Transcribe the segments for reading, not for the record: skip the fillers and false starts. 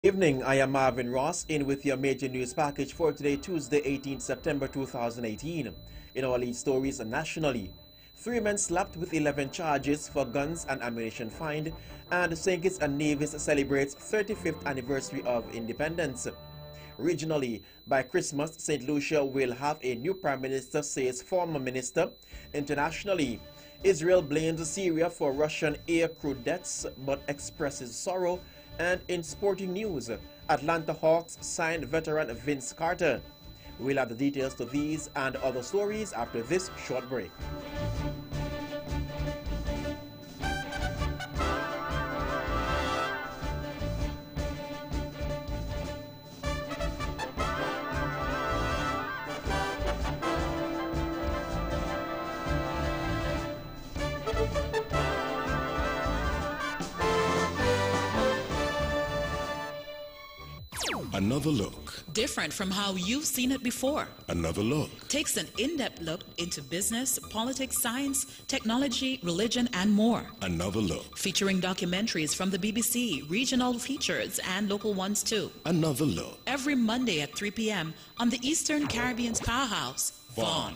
Evening, I am Marvin Ross in with your major news package for today, Tuesday, 18th September 2018. In our lead stories nationally, 3 men slapped with 11 charges for guns and ammunition fined, and St. Kitts and Nevis celebrates 35th anniversary of independence. Regionally, by Christmas, St. Lucia will have a new prime minister, says former minister. Internationally, Israel blames Syria for Russian air crew deaths but expresses sorrow. And in sporting news, Atlanta Hawks signed veteran Vince Carter. We'll have the details to these and other stories after this short break. Another look. Different from how you've seen it before. Another look. Takes an in-depth look into business, politics, science, technology, religion, and more. Another look. Featuring documentaries from the BBC, regional features, and local ones too. Another look. Every Monday at 3 p.m. on the Eastern Caribbean's powerhouse, Vaughan.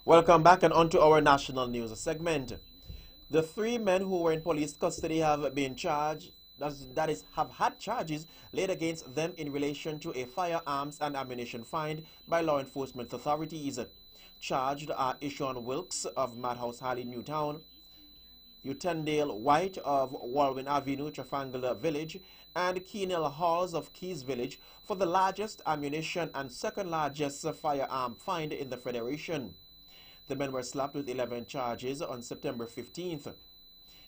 Welcome back and on to our national news segment. The 3 men who were in police custody have been charged, have had charges laid against them in relation to a firearms and ammunition find by law enforcement authorities. Charged are Ishon Wilkes of Madhouse Harley, Newtown, Utendale White of Walwyn Avenue, Trafalgar Village, and Keenel Halls of Keys Village for the largest ammunition and second largest firearm find in the Federation. The men were slapped with 11 charges on September 15th.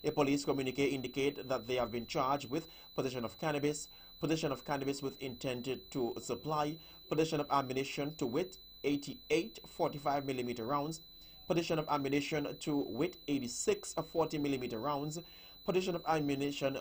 A police communique indicates that they have been charged with possession of cannabis with intent to supply, possession of ammunition to wit 88 45mm rounds, possession of ammunition to wit 86 40mm rounds, possession of ammunition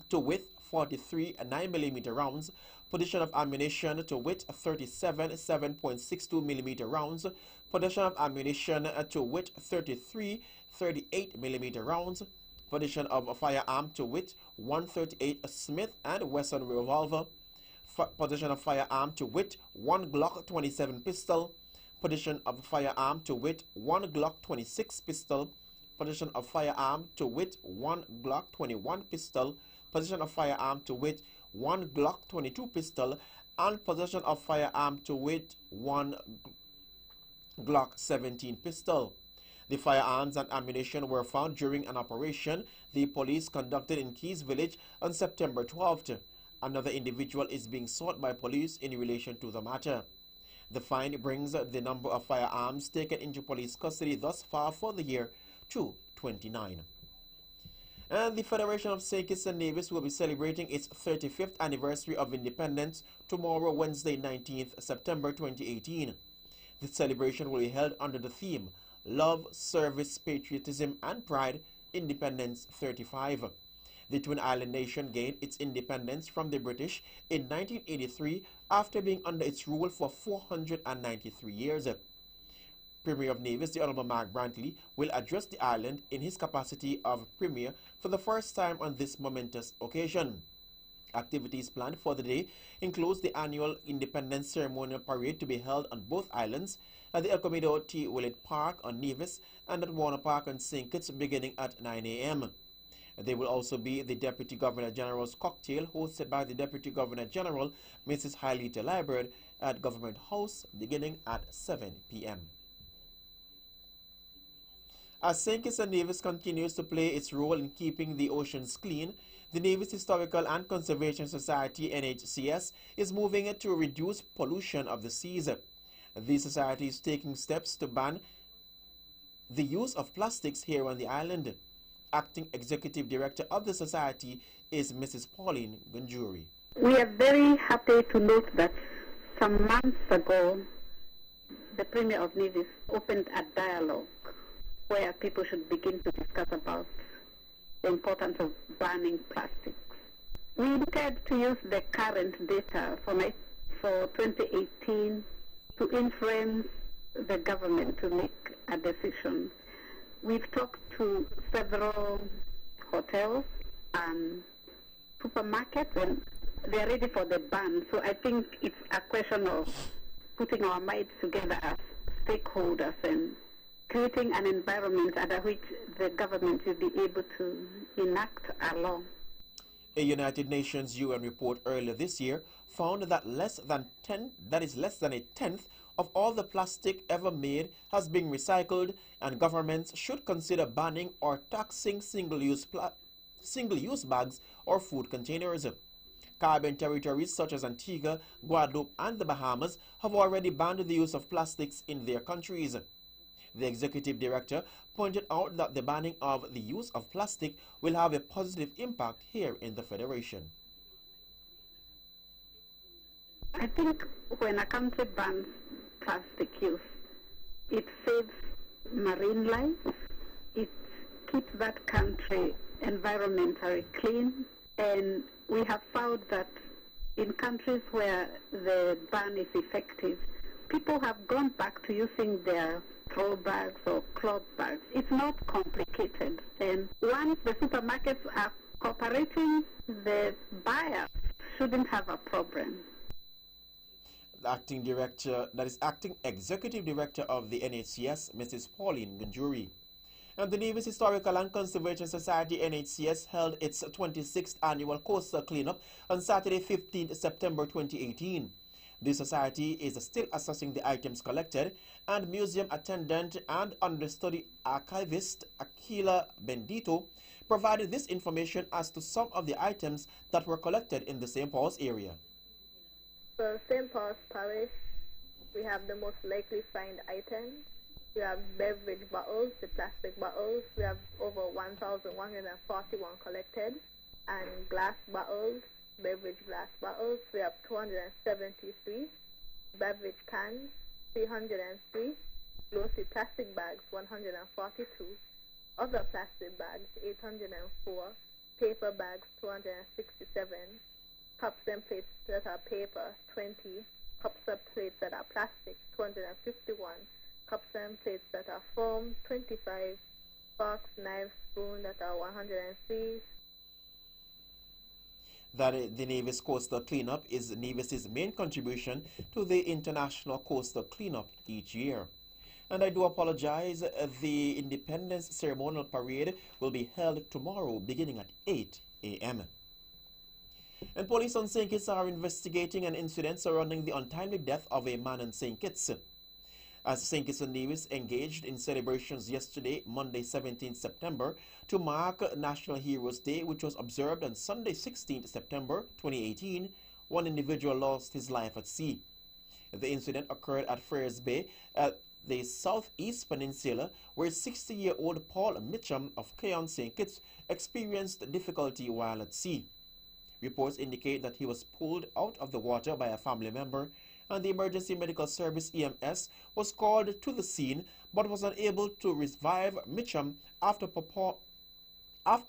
to wit 43 9mm rounds, possession of ammunition to wit 37 7.62mm rounds, possession of ammunition to wit 33 38mm rounds, possession of a firearm to wit 138 Smith & Wesson revolver, possession of firearm to wit 1 Glock 27 pistol, possession of firearm to wit 1 Glock 26 pistol, possession of firearm to wit 1 Glock 21 pistol, possession of firearm to wit 1 Glock 22 pistol, and possession of firearm to wit 1 Glock 17 pistol. The firearms and ammunition were found during an operation the police conducted in Keys Village on September 12th. Another individual is being sought by police in relation to the matter. The find brings the number of firearms taken into police custody thus far for the year to 29. And the Federation of St. Kitts and Nevis will be celebrating its 35th anniversary of independence tomorrow, Wednesday, 19th September 2018. The celebration will be held under the theme Love, Service, Patriotism and Pride, Independence 35. The Twin Island nation gained its independence from the British in 1983 after being under its rule for 493 years. Premier of Nevis, the Honorable Mark Brantley, will address the island in his capacity of Premier for the first time on this momentous occasion. Activities planned for the day includes the annual Independence Ceremonial Parade to be held on both islands at the El Comido T. Willett Park on Nevis and at Warner Park on St. Kitts beginning at 9 a.m. There will also be the Deputy Governor General's cocktail hosted by the Deputy Governor General, Mrs. Hailita Liburd, at Government House beginning at 7 p.m. As St. Kitts and Nevis continues to play its role in keeping the oceans clean, the Nevis Historical and Conservation Society, NHCS, is moving to reduce pollution of the seas. The society is taking steps to ban the use of plastics here on the island. Acting Executive Director of the Society is Mrs. Pauline Gunjuri. We are very happy to note that some months ago, the Premier of Nevis opened a dialogue where people should begin to discuss about the importance of banning plastics. We decided to use the current data for 2018 to influence the government to make a decision. We've talked to several hotels and supermarkets, and they're ready for the ban. So I think it's a question of putting our minds together as stakeholders and creating an environment under which the government will be able to enact a law. A United Nations UN report earlier this year found that less than a tenth of all the plastic ever made has been recycled, and governments should consider banning or taxing single-use bags or food containers. Caribbean territories such as Antigua, Guadeloupe, and the Bahamas have already banned the use of plastics in their countries. The executive director pointed out that the banning of the use of plastic will have a positive impact here in the Federation. I think when a country bans plastic use, it saves marine life, it keeps that country environmentally clean, and we have found that in countries where the ban is effective, people have gone back to using their throw bags or cloth bags. It's not complicated. And once the supermarkets are cooperating, the buyers shouldn't have a problem. The acting executive director of the NHCS, Mrs. Pauline Gunjuri. And the Nevis Historical and Conservation Society, NHCS, held its 26th annual coastal cleanup on Saturday, 15th September 2018. The society is still assessing the items collected, and museum attendant and understudy archivist Aquila Bendito provided this information as to some of the items that were collected in the St. Paul's area. For St. Paul's Parish, we have the most likely find items. We have beverage bottles, the plastic bottles. We have over 1,141 collected, and glass bottles, beverage glass bottles. We have 273, beverage cans, 303, glossy plastic bags, 142, other plastic bags, 804, paper bags, 267, cups and plates that are paper, 20, cups and plates that are plastic, 251, cups and plates that are foam, 25, forks, knives, spoons that are 103. That the Nevis Coastal Cleanup is Nevis's main contribution to the International Coastal Cleanup each year. And I do apologize, the Independence Ceremonial Parade will be held tomorrow beginning at 8 a.m. And police on St. Kitts are investigating an incident surrounding the untimely death of a man in St. Kitts. As St. Kitts and Nevis engaged in celebrations yesterday, Monday 17 September, to mark National Heroes Day, which was observed on Sunday 16 September 2018, one individual lost his life at sea. The incident occurred at Freres Bay at the southeast peninsula, where 60-year-old Paul Mitchum of Keon, St. Kitts experienced difficulty while at sea. Reports indicate that he was pulled out of the water by a family member, and the Emergency Medical Service EMS was called to the scene but was unable to revive Mitchum after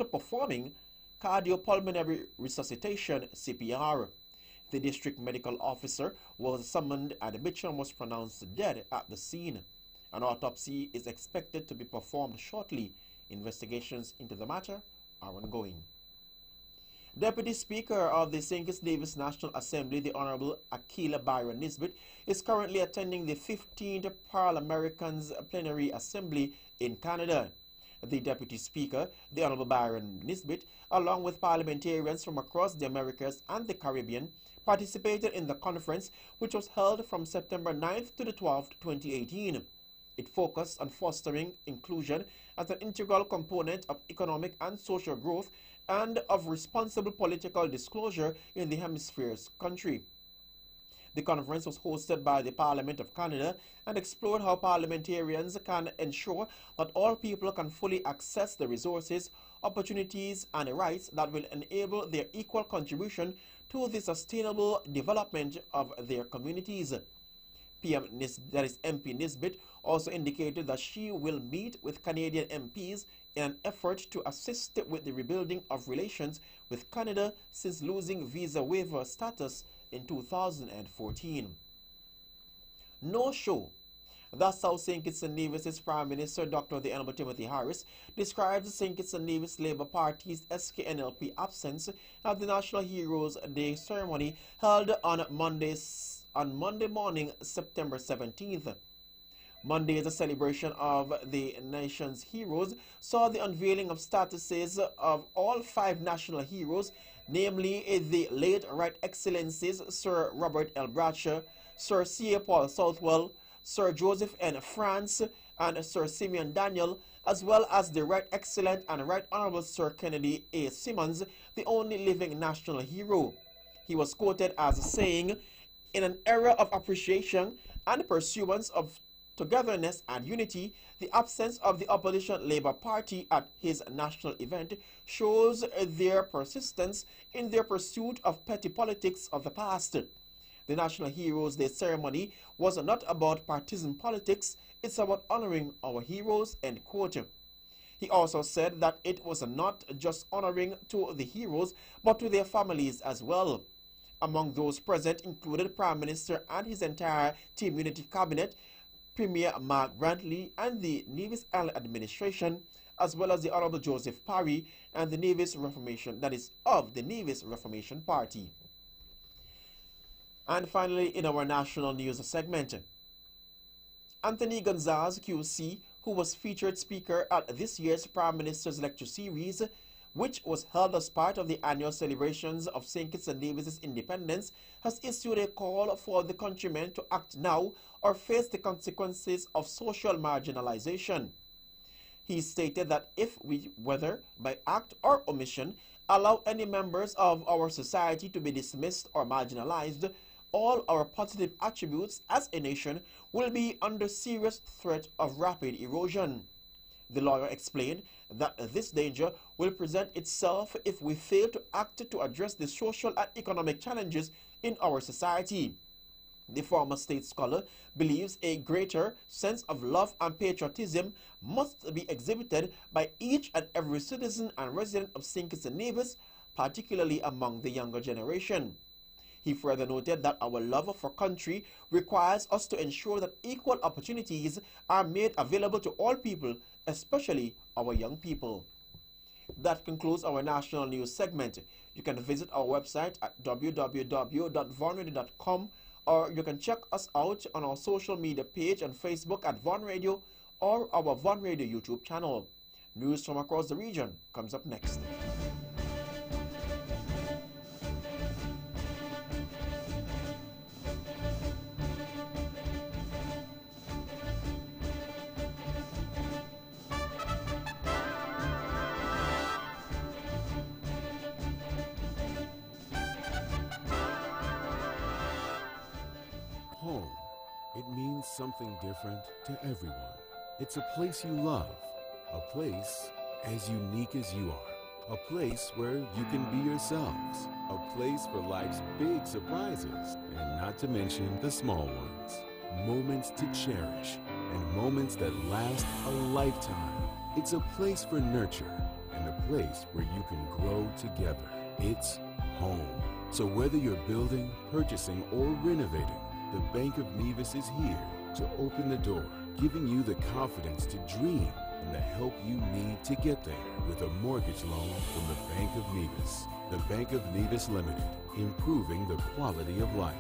performing cardiopulmonary resuscitation (CPR). The district medical officer was summoned and Mitchum was pronounced dead at the scene. An autopsy is expected to be performed shortly. Investigations into the matter are ongoing. Deputy Speaker of the St. Kitts Nevis National Assembly, the Honorable Aquila Byron Nisbet, is currently attending the 15th Parl-Americans Plenary Assembly in Canada. The Deputy Speaker, the Honorable Byron Nisbet, along with parliamentarians from across the Americas and the Caribbean, participated in the conference, which was held from September 9th to the 12th, 2018. It focused on fostering inclusion as an integral component of economic and social growth and of responsible political disclosure in the hemisphere's country. The conference was hosted by the Parliament of Canada and explored how parliamentarians can ensure that all people can fully access the resources, opportunities, and rights that will enable their equal contribution to the sustainable development of their communities. MP Nisbet also indicated that she will meet with Canadian MPs in an effort to assist with the rebuilding of relations with Canada since losing visa waiver status in 2014. No show. That's how St. Kitts and Nevis' Prime Minister Dr. The Honorable Timothy Harris describes St. Kitts and Nevis Labour Party's SKNLP absence at the National Heroes Day ceremony held on Monday morning, September 17th. Monday's celebration of the nation's heroes saw the unveiling of statuses of all 5 national heroes, namely the late Right Excellencies Sir Robert L. Bradshaw, Sir C.A. Paul Southwell, Sir Joseph N. France, and Sir Simeon Daniel, as well as the Right Excellent and Right Honorable Sir Kennedy A. Simmons, the only living national hero. He was quoted as saying, "In an era of appreciation and pursuance of togetherness and unity, the absence of the opposition Labour Party at his national event shows their persistence in their pursuit of petty politics of the past. The National Heroes Day ceremony was not about partisan politics, it's about honoring our heroes," end quote. He also said that it was not just honoring to the heroes, but to their families as well. Among those present included Prime Minister and his entire Team Unity Cabinet, Premier Mark Brantley and the Nevis Island administration, as well as the Honorable Joseph Parry and the Nevis Reformation, that is, of the Nevis Reformation Party. And finally, in our national news segment, Anthony Gonzalez QC, who was featured speaker at this year's Prime Minister's Lecture Series, which was held as part of the annual celebrations of St. Kitts and Nevis' independence, has issued a call for the countrymen to act now or face the consequences of social marginalization. He stated that if we, whether by act or omission, allow any members of our society to be dismissed or marginalized, all our positive attributes as a nation will be under serious threat of rapid erosion. The lawyer explained that this danger will present itself if we fail to act to address the social and economic challenges in our society. The former state scholar believes a greater sense of love and patriotism must be exhibited by each and every citizen and resident of St. Kitts and Nevis, particularly among the younger generation. He further noted that our love for country requires us to ensure that equal opportunities are made available to all people, especially our young people. That concludes our national news segment. You can visit our website at www.vonradio.com, or you can check us out on our social media page on Facebook at Von Radio or our Von Radio YouTube channel. News from across the region comes up next. Home. It means something different to everyone. It's a place you love, a place as unique as you are, a place where you can be yourselves, a place for life's big surprises, and not to mention the small ones. Moments to cherish and moments that last a lifetime. It's a place for nurture and a place where you can grow together. It's home. So whether you're building, purchasing, or renovating, the Bank of Nevis is here to open the door, giving you the confidence to dream and the help you need to get there with a mortgage loan from the Bank of Nevis. The Bank of Nevis Limited, improving the quality of life.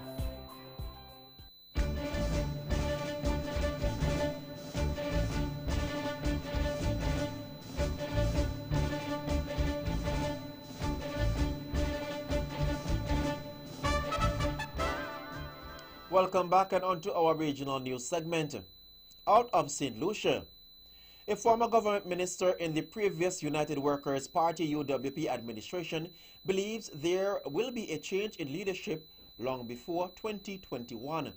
Welcome back and on to our regional news segment. Out of St. Lucia, a former government minister in the previous United Workers Party UWP administration believes there will be a change in leadership long before 2021.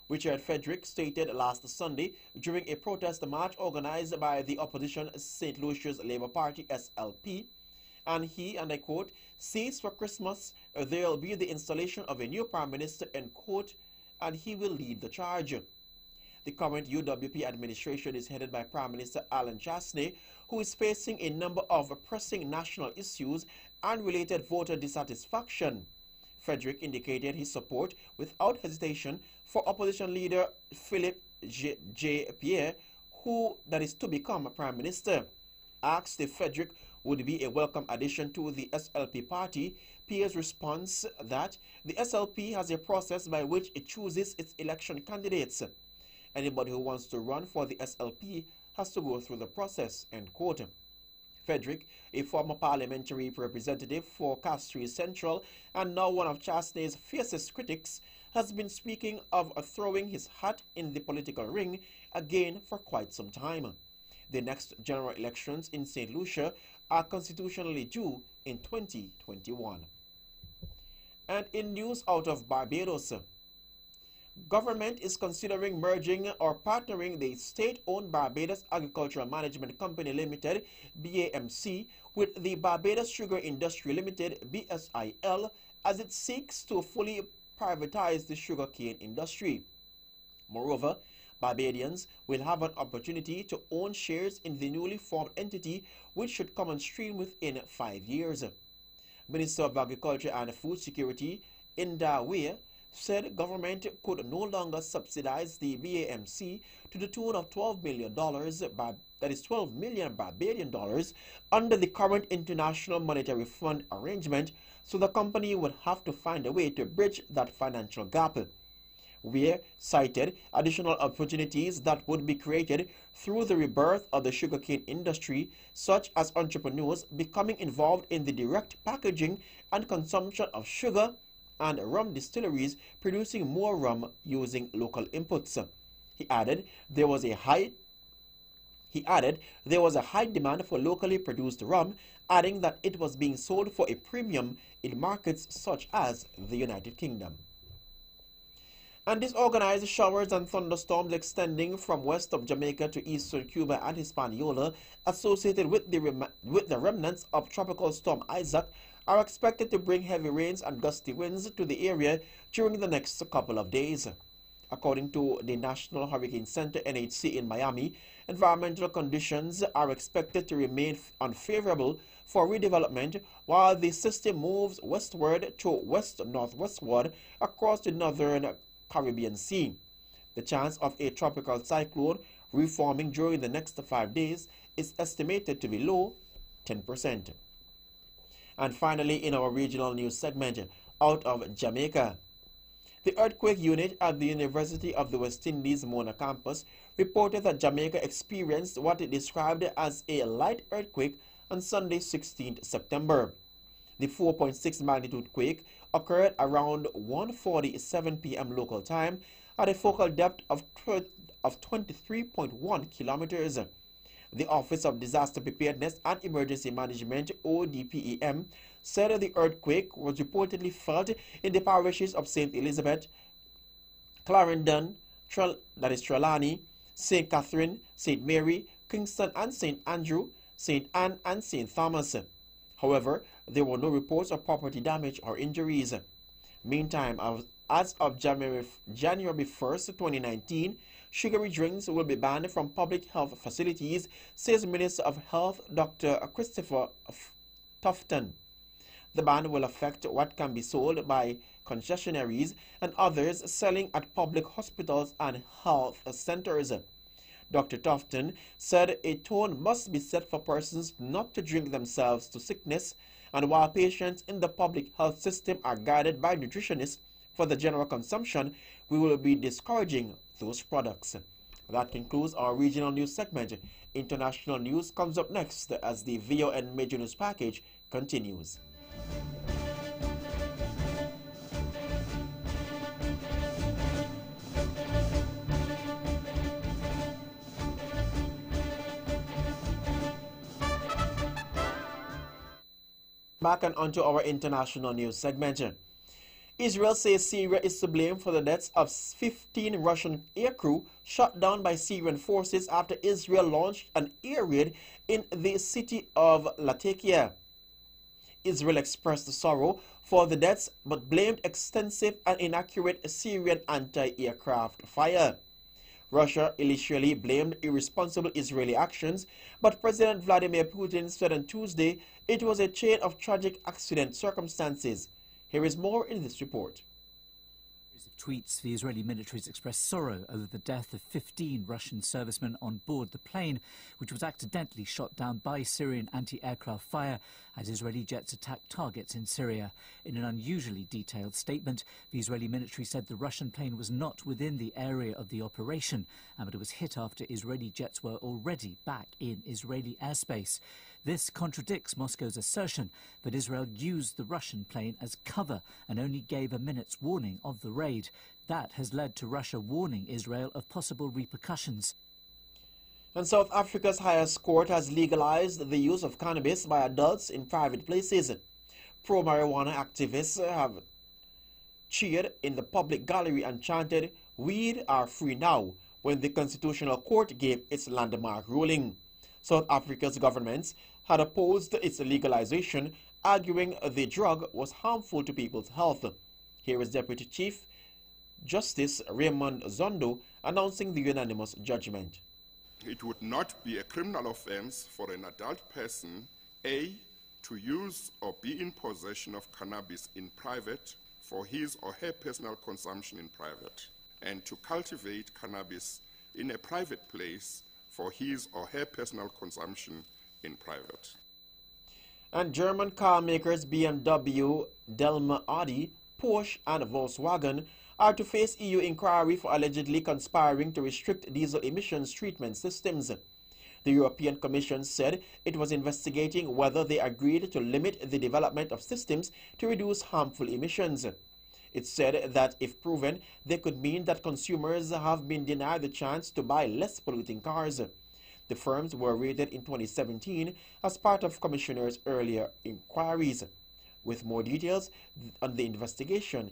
Richard Frederick stated last Sunday during a protest march organized by the opposition St. Lucia's Labour Party SLP, and he, and I quote, "says for Christmas there will be the installation of a new prime minister," end quote, and he will lead the charge. The current UWP administration is headed by Prime Minister Alan Chasney, who is facing a number of pressing national issues and related voter dissatisfaction. Frederick indicated his support without hesitation for opposition leader Philip J. Pierre, who that is to become Prime Minister. Asked if Frederick would be a welcome addition to the SLP party, Pierre's response that the SLP has a process by which it chooses its election candidates. Anybody who wants to run for the SLP has to go through the process, end quote. Frederick, a former parliamentary representative for Castries Central and now one of Chasney's fiercest critics, has been speaking of throwing his hat in the political ring again for quite some time. The next general elections in St. Lucia are constitutionally due in 2021. And in news out of Barbados, government is considering merging or partnering the state-owned Barbados Agricultural Management Company Limited, BAMC, with the Barbados Sugar Industry Limited, BSIL, as it seeks to fully privatize the sugarcane industry. Moreover, Barbadians will have an opportunity to own shares in the newly formed entity, which should come on stream within 5 years. Minister of Agriculture and Food Security, Inda Weir, said government could no longer subsidize the BAMC to the tune of $12 million, that is $12 million Barbadian dollars, under the current International Monetary Fund arrangement, so the company would have to find a way to bridge that financial gap. Weir cited additional opportunities that would be created through the rebirth of the sugarcane industry, such as entrepreneurs becoming involved in the direct packaging and consumption of sugar, and rum distilleries producing more rum using local inputs. He added there was a high demand for locally produced rum, adding that it was being sold for a premium in markets such as the United Kingdom. And disorganized showers and thunderstorms extending from west of Jamaica to eastern Cuba and Hispaniola, associated with the remnants of Tropical Storm Isaac, are expected to bring heavy rains and gusty winds to the area during the next couple of days. According to the National Hurricane Center, NHC, in Miami, environmental conditions are expected to remain unfavorable for redevelopment while the system moves westward to west-northwestward across the northern Caribbean Sea. The chance of a tropical cyclone reforming during the next 5 days is estimated to be low, 10%. And finally, in our regional news segment, out of Jamaica, the earthquake unit at the University of the West Indies Mona campus reported that Jamaica experienced what it described as a light earthquake on Sunday, 16th September. The 4.6 magnitude quake occurred around 1:47 p.m. local time at a focal depth of 23.1 kilometers. The Office of Disaster Preparedness and Emergency Management, ODPEM, said the earthquake was reportedly felt in the parishes of St. Elizabeth, Clarendon, Trelawney, St. Catherine, St. Mary, Kingston and St. Andrew, St. Anne and St. Thomas. However, there were no reports of property damage or injuries. Meantime, as of January 1st, 2019, sugary drinks will be banned from public health facilities, says Minister of Health Dr. Christopher Tufton. The ban will affect what can be sold by concessionaires and others selling at public hospitals and health centers. Dr. Tufton said a tone must be set for persons not to drink themselves to sickness, and while patients in the public health system are guided by nutritionists for the general consumption, we will be discouraging those products. That concludes our regional news segment. International news comes up next as the VON Major News Package continues. Back and onto our international news segment. Israel says Syria is to blame for the deaths of 15 Russian aircrew shot down by Syrian forces after Israel launched an air raid in the city of Latakia. Israel expressed sorrow for the deaths but blamed extensive and inaccurate Syrian anti-aircraft fire. Russia initially blamed irresponsible Israeli actions, but President Vladimir Putin said on Tuesday it was a chain of tragic accident circumstances. Here is more in this report. Of tweets, the Israeli militaries expressed sorrow over the death of 15 Russian servicemen on board the plane, which was accidentally shot down by Syrian anti-aircraft fire as Israeli jets attacked targets in Syria. In an unusually detailed statement, the Israeli military said the Russian plane was not within the area of the operation, but it was hit after Israeli jets were already back in Israeli airspace. This contradicts Moscow's assertion that Israel used the Russian plane as cover and only gave a minute's warning of the raid. That has led to Russia warning Israel of possible repercussions. And South Africa's highest court has legalized the use of cannabis by adults in private places. Pro-marijuana activists have cheered in the public gallery and chanted, "Weed are free now," when the Constitutional Court gave its landmark ruling. South Africa's government had opposed its legalization, arguing the drug was harmful to people's health. Here is Deputy Chief Justice Raymond Zondo announcing the unanimous judgment. It would not be a criminal offense for an adult person, A, to use or be in possession of cannabis in private for his or her personal consumption in private, and to cultivate cannabis in a private place for his or her personal consumption in private. And German car makers BMW, Daimler, Audi, Porsche and Volkswagen are to face EU inquiry for allegedly conspiring to restrict diesel emissions treatment systems. The European Commission said it was investigating whether they agreed to limit the development of systems to reduce harmful emissions. It said that if proven, they could mean that consumers have been denied the chance to buy less polluting cars. The firms were raided in 2017 as part of Commissioner's earlier inquiries. With more details on the investigation,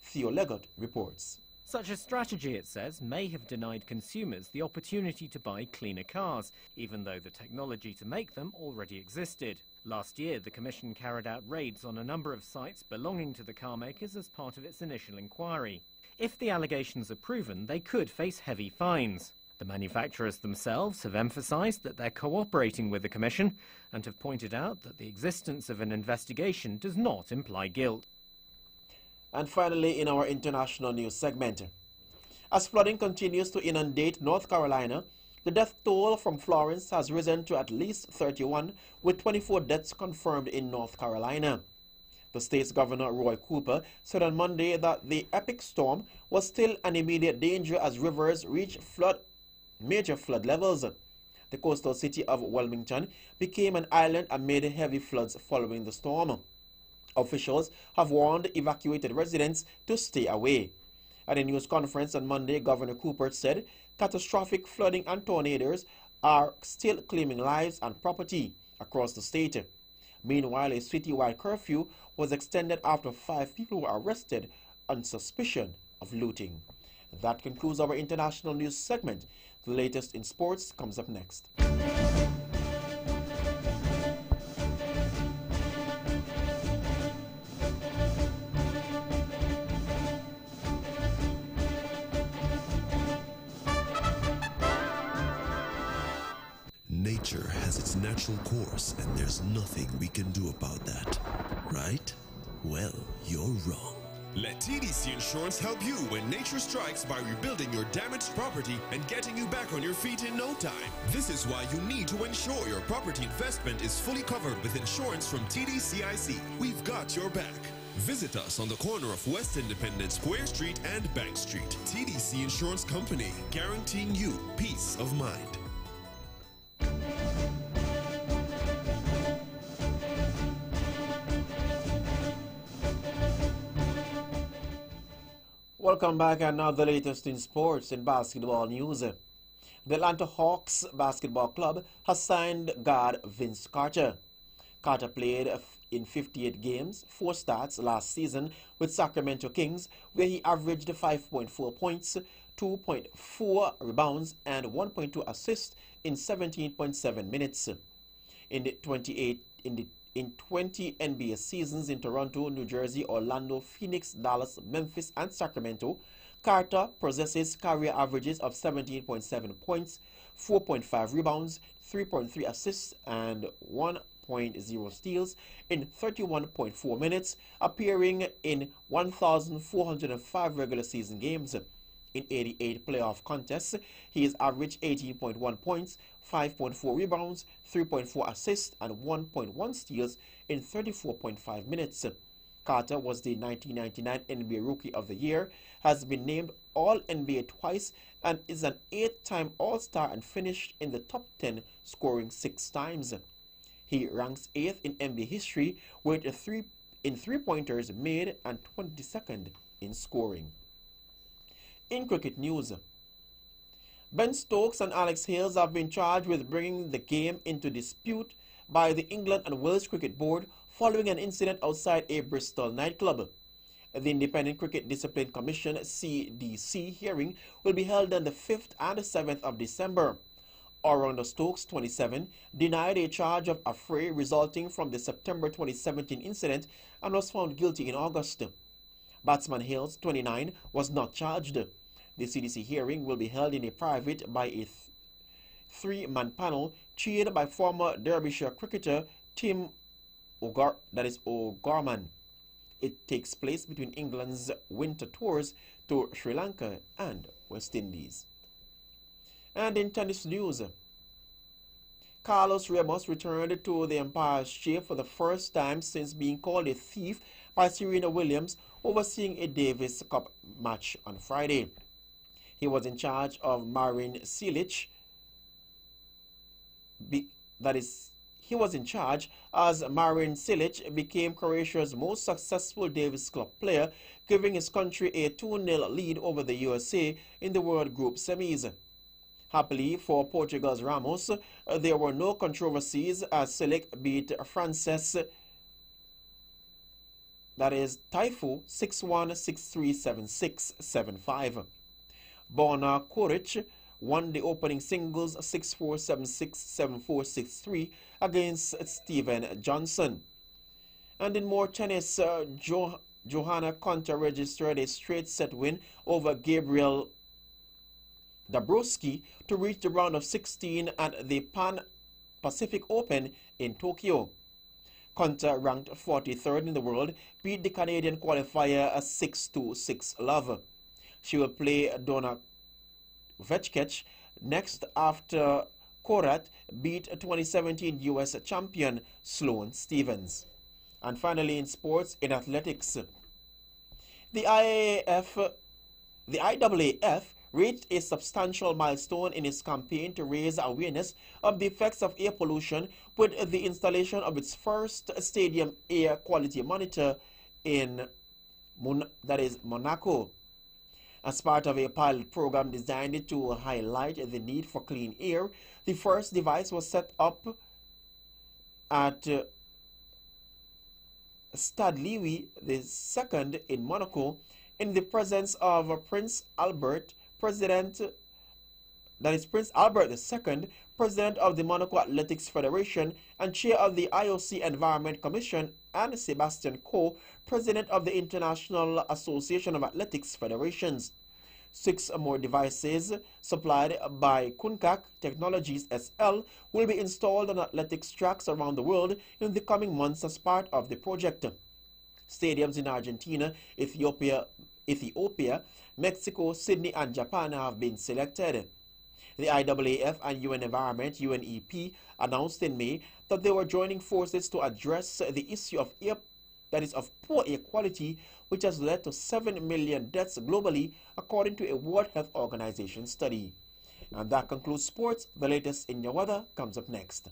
Theo Leggett reports. Such a strategy, it says, may have denied consumers the opportunity to buy cleaner cars, even though the technology to make them already existed. Last year, the Commission carried out raids on a number of sites belonging to the car makers as part of its initial inquiry. If the allegations are proven, they could face heavy fines. The manufacturers themselves have emphasised that they're cooperating with the Commission and have pointed out that the existence of an investigation does not imply guilt. And finally, in our international news segment, as flooding continues to inundate North Carolina, the death toll from Florence has risen to at least 31, with 24 deaths confirmed in North Carolina. The state's Governor Roy Cooper said on Monday that the epic storm was still an immediate danger as rivers reached major flood levels. The coastal city of Wilmington became an island amid heavy floods following the storm. Officials have warned evacuated residents to stay away. At a news conference on Monday, Governor Cooper said catastrophic flooding and tornadoes are still claiming lives and property across the state. Meanwhile, a citywide curfew was extended after 5 people were arrested on suspicion of looting. That concludes our international news segment. The latest in sports comes up next. Nature has its natural course, and there's nothing we can do about that. Right? Well, you're wrong. Let TDC Insurance help you when nature strikes by rebuilding your damaged property and getting you back on your feet in no time. This is why you need to ensure your property investment is fully covered with insurance from TDCIC. We've got your back. Visit us on the corner of West Independence Square Street and Bank Street. TDC Insurance Company, guaranteeing you peace of mind. Welcome back, and now the latest in sports and basketball news. The Atlanta Hawks Basketball Club has signed guard Vince Carter. Carter played in 58 games, 4 starts last season with Sacramento Kings, where he averaged 5.4 points, 2.4 rebounds, and 1.2 assists in 17.7 minutes. In 20 NBA seasons in Toronto, New Jersey, Orlando, Phoenix, Dallas, Memphis, and Sacramento, Carter possesses career averages of 17.7 points, 4.5 rebounds, 3.3 assists, and 1.0 steals in 31.4 minutes, appearing in 1,405 regular season games. In 88 playoff contests, he has averaged 18.1 points, 5.4 rebounds, 3.4 assists, and 1.1 steals in 34.5 minutes. Carter was the 1999 NBA Rookie of the Year, has been named All-NBA twice, and is an 8-time All-Star and finished in the top 10, scoring 6 times. He ranks 8th in NBA history with three-pointers made and 22nd in scoring. In cricket news, Ben Stokes and Alex Hales have been charged with bringing the game into dispute by the England and Wales Cricket Board following an incident outside a Bristol nightclub. The Independent Cricket Discipline Commission (CDC) hearing will be held on the 5th and 7th of December. All-rounder Stokes, 27, denied a charge of affray resulting from the September 2017 incident and was found guilty in August. Batsman Hales, 29, was not charged. The CDC hearing will be held in a private by a three-man panel chaired by former Derbyshire cricketer Tim O'Gorman. It takes place between England's winter tours to Sri Lanka and West Indies. And in tennis news, Carlos Ramos returned to the umpire's chair for the first time since being called a thief by Serena Williams overseeing a Davis Cup match on Friday. He was in charge of Marin Cilic. He was in charge as Marin Cilic became Croatia's most successful Davis Cup player, giving his country a 2-0 lead over the USA in the World Group semis. Happily for Portugal's Ramos, there were no controversies as Cilic beat Frances Taifu 6-1, 6-3, 7-6, 7-5. Borna Coric won the opening singles 6-4, 7-6, 7-4, 6-3 against Steven Johnson. And in more tennis, Johanna Konta registered a straight set win over Gabriel Dabrowski to reach the round of 16 at the Pan Pacific Open in Tokyo. Konta, ranked 43rd in the world, beat the Canadian qualifier 6-2, 6-love. She will play Donna Vechkech next after Korat beat 2017 U.S. champion Sloane Stephens. And finally in sports, in athletics, the IAAF reached a substantial milestone in its campaign to raise awareness of the effects of air pollution with the installation of its first stadium air quality monitor in Monaco. As part of a pilot program designed to highlight the need for clean air, the first device was set up at Stade Louis II in Monaco in the presence of Prince Albert II, President of the Monaco Athletics Federation and Chair of the IOC Environment Commission, and Sebastian Coe, President of the International Association of Athletics Federations. 6 more devices supplied by Kunkak Technologies SL will be installed on athletics tracks around the world in the coming months as part of the project. Stadiums in Argentina, Ethiopia, Mexico, Sydney, and Japan have been selected. The IAAF and UN Environment, UNEP, announced in May that they were joining forces to address the issue of poor air quality, which has led to 7 million deaths globally, according to a World Health Organization study. And that concludes sports. The latest in your weather comes up next.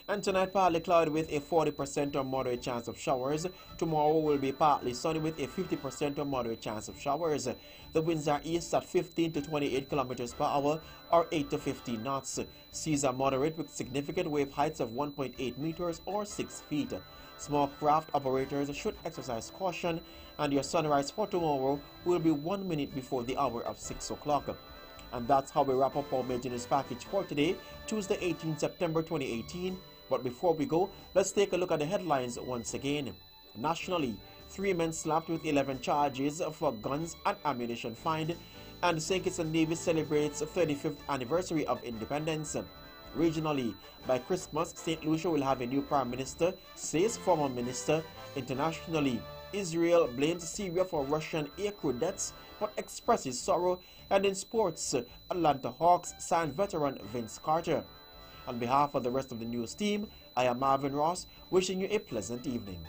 And tonight, partly cloudy with a 40% or moderate chance of showers. Tomorrow will be partly sunny with a 50% or moderate chance of showers. The winds are east at 15 to 28 kilometers per hour or 8 to 15 knots. Seas are moderate with significant wave heights of 1.8 meters or 6 feet. Small craft operators should exercise caution, and your sunrise for tomorrow will be 1 minute before the hour of 6 o'clock. And that's how we wrap up our major news package for today, Tuesday, 18 September 2018. But before we go, let's take a look at the headlines once again. Nationally, 3 men slapped with 11 charges for guns and ammunition fined, and St. Kitts and Nevis celebrates 35th anniversary of independence. Regionally, by Christmas, St. Lucia will have a new Prime Minister, says former minister. Internationally, Israel blames Syria for Russian aircrew deaths but expresses sorrow. And in sports, Atlanta Hawks signed veteran Vince Carter. On behalf of the rest of the news team, I am Marvin Ross, wishing you a pleasant evening.